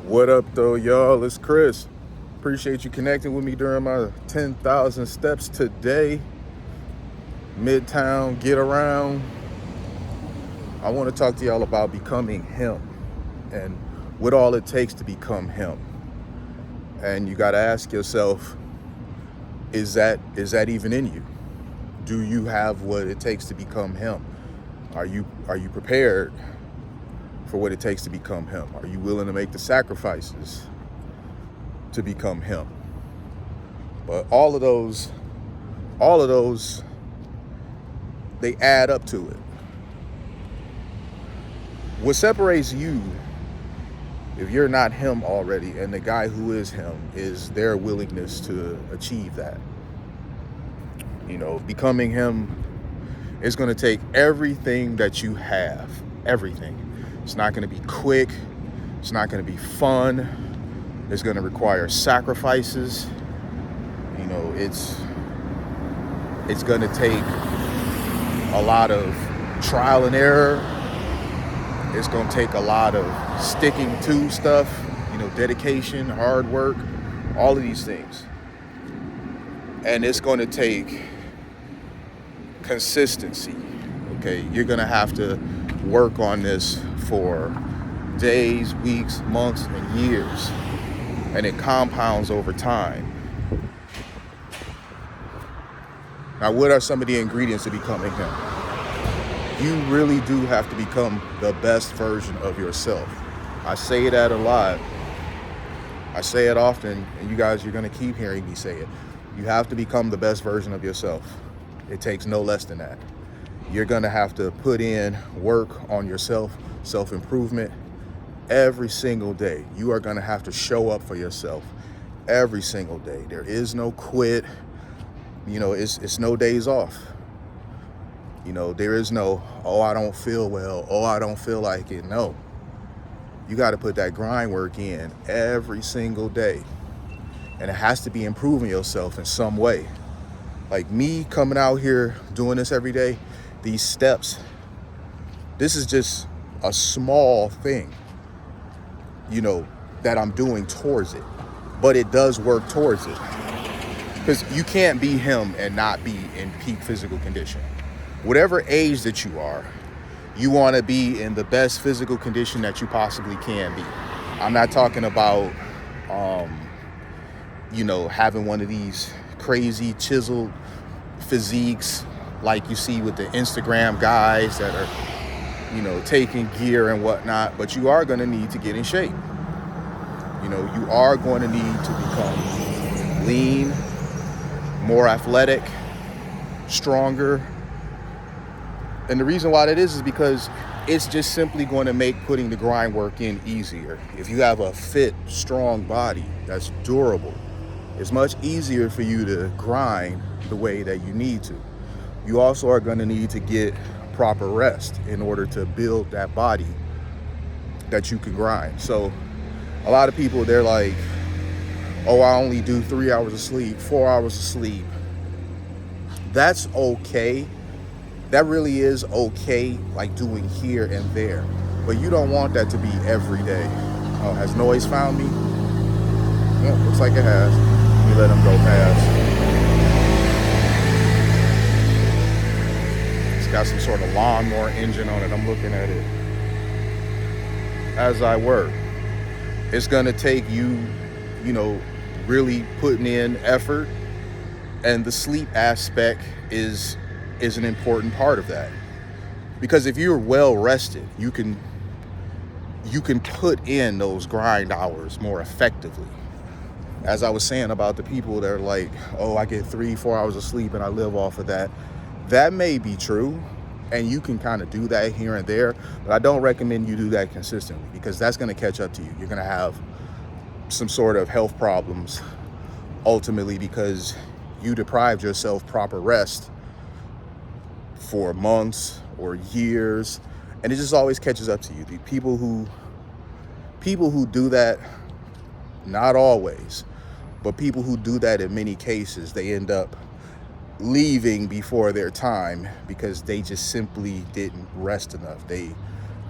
What up, though, y'all? It's Chris. Appreciate you connecting with me during my 10,000 steps today. Midtown, get around. I want to talk to y'all about becoming him and what all it takes to become him. And you got to ask yourself, is that even in you? Do you have what it takes to become him? Are you prepared for what it takes to become him? Are you willing to make the sacrifices to become him? But all of those, they add up to it. What separates you, if you're not him already, and the guy who is him, is their willingness to achieve that. Becoming him is going to take everything that you have, everything. It's not going to be quick. It's not going to be fun. It's going to require sacrifices. It's going to take a lot of trial and error. It's going to take a lot of sticking to stuff, dedication, hard work, all of these things. And it's going to take consistency. Okay, you're going to have to work on this for days, weeks, months, and years. And it compounds over time. Now, what are some of the ingredients to becoming him? You really do have to become the best version of yourself. I say that a lot. I say it often, and you guys, you're going to keep hearing me say it. You have to become the best version of yourself. It takes no less than that. You're going to have to put in work on yourself, self-improvement, every single day. You are going to have to show up for yourself every single day. There is no quit. It's no days off. There is no, I don't feel well. I don't feel like it. No. You got to put that grind work in every single day. And it has to be improving yourself in some way. Like me coming out here doing this every day, these steps, this is just a small thing, that I'm doing towards it. But it does work towards it. Because you can't be him and not be in peak physical condition. Whatever age that you are, you want to be in the best physical condition that you possibly can be. I'm not talking about, having one of these crazy chiseled physiques like you see with the Instagram guys that are, taking gear and whatnot. But you are going to need to get in shape. You are going to need to become lean, more athletic, stronger. And the reason why that is because it's just simply going to make putting the grind work in easier. If you have a fit, strong body that's durable, it's much easier for you to grind the way that you need to. You also are going to need to get proper rest in order to build that body that you can grind. So a lot of people, they're like, I only do 3 hours of sleep, 4 hours of sleep. That's okay. That really is okay, like doing here and there. But you don't want that to be every day. Oh, has noise found me? Yeah, looks like it has. Let me let him go past. It's got some sort of lawnmower engine on it. I'm looking at it as I work. It's gonna take you, really putting in effort. And the sleep aspect is an important part of that. Because if you're well rested, you can put in those grind hours more effectively. As I was saying about the people that are like, I get 3-4 hours of sleep and I live off of that. That may be true, and you can kind of do that here and there, but I don't recommend you do that consistently because that's going to catch up to you. You're going to have some sort of health problems ultimately because you deprived yourself proper rest for months or years, and it just always catches up to you. The people who do that, not always, but people who do that in many cases, they end up leaving before their time because they just simply didn't rest enough. They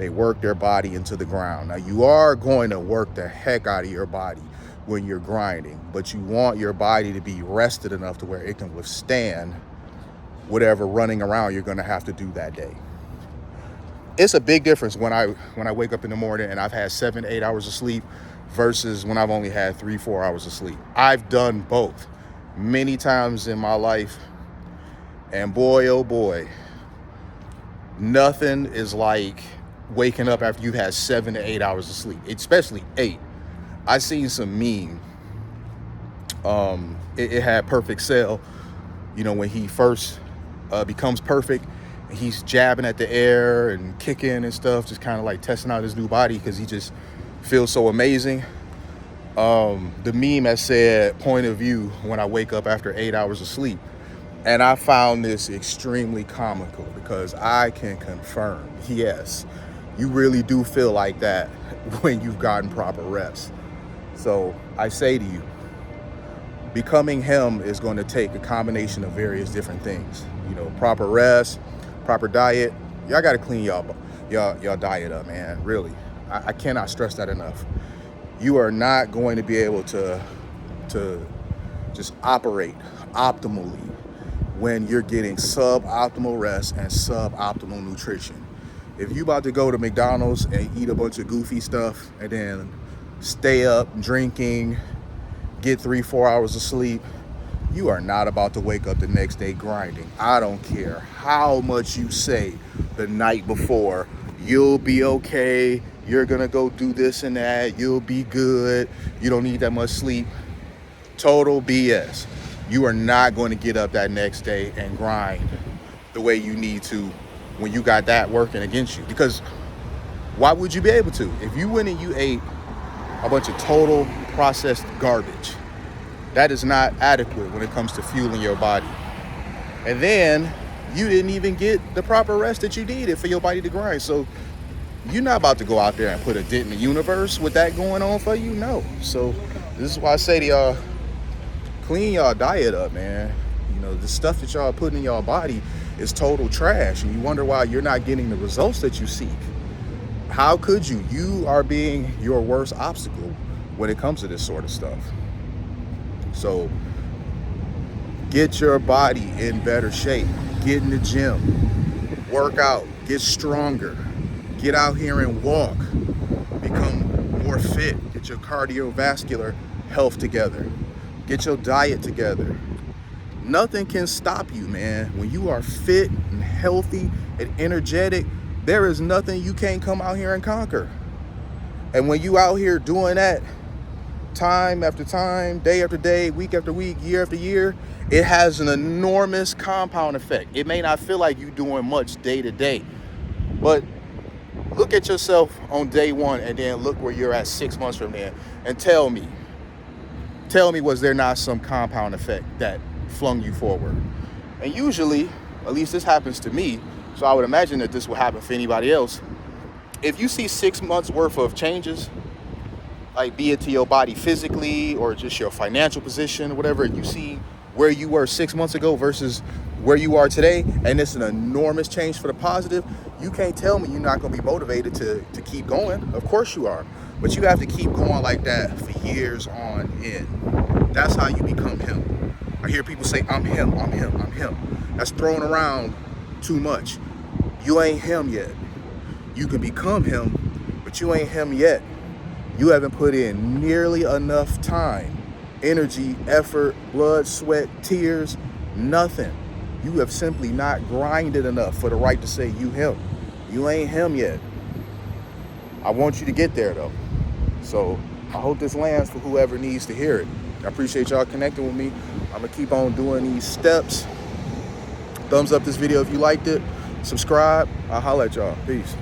They work their body into the ground. Now, you are going to work the heck out of your body when you're grinding, but you want your body to be rested enough to where it can withstand whatever running around you're going to have to do that day. It's a big difference when I wake up in the morning and I've had 7 to 8 hours of sleep versus when I've only had 3-4 hours of sleep. I've done both many times in my life, and boy, oh boy, nothing is like waking up after you've had 7 to 8 hours of sleep, especially 8. I seen some meme. It had Perfect Cell, when he first becomes perfect, and he's jabbing at the air and kicking and stuff, just kind of like testing out his new body because he just feels so amazing. The meme has said, point of view when I wake up after 8 hours of sleep. And I found this extremely comical because I can confirm, yes, you really do feel like that when you've gotten proper rest. So I say to you, becoming him is going to take a combination of various different things. Proper rest, proper diet. Y'all got to clean y'all diet up, man. Really, I cannot stress that enough. You are not going to be able to just operate optimally when you're getting suboptimal rest and suboptimal nutrition. If you about to go to McDonald's and eat a bunch of goofy stuff and then stay up drinking, get 3-4 hours of sleep, you are not about to wake up the next day grinding. I don't care how much you say the night before, you'll be okay, you're gonna go do this and that, you'll be good, you don't need that much sleep. Total BS. You are not going to get up that next day and grind the way you need to when you got that working against you. Because why would you be able to? If you went and you ate a bunch of total processed garbage, that is not adequate when it comes to fueling your body. And then you didn't even get the proper rest that you needed for your body to grind. So you're not about to go out there and put a dent in the universe with that going on for you. No. So this is why I say to y'all, clean y'all diet up, man. The stuff that y'all putting in y'all body is total trash, and you wonder why you're not getting the results that you seek. How could you? You are being your worst obstacle when it comes to this sort of stuff. So get your body in better shape. Get in the gym, work out, get stronger, get out here and walk, become more fit, get your cardiovascular health together. Get your diet together. Nothing can stop you, man. When you are fit and healthy and energetic, there is nothing you can't come out here and conquer. And when you out here doing that time after time, day after day, week after week, year after year, it has an enormous compound effect. It may not feel like you're doing much day to day, but look at yourself on day one and then look where you're at 6 months from there and tell me, was there not some compound effect that flung you forward? And usually, at least this happens to me, so I would imagine that this will happen for anybody else. If you see 6 months worth of changes, like be it to your body physically or just your financial position, whatever, you see where you were 6 months ago versus where you are today, and it's an enormous change for the positive, you can't tell me you're not going to be motivated to keep going. Of course you are. But you have to keep going like that for years on end. That's how you become him. I hear people say, I'm him, I'm him, I'm him. That's thrown around too much. You ain't him yet. You can become him, but you ain't him yet. You haven't put in nearly enough time, energy, effort, blood, sweat, tears, nothing. You have simply not grinded enough for the right to say you him. You ain't him yet. I want you to get there though. So I hope this lands for whoever needs to hear it. I appreciate y'all connecting with me. I'm gonna keep on doing these steps. Thumbs up this video if you liked it. Subscribe. I'll holler at y'all. Peace.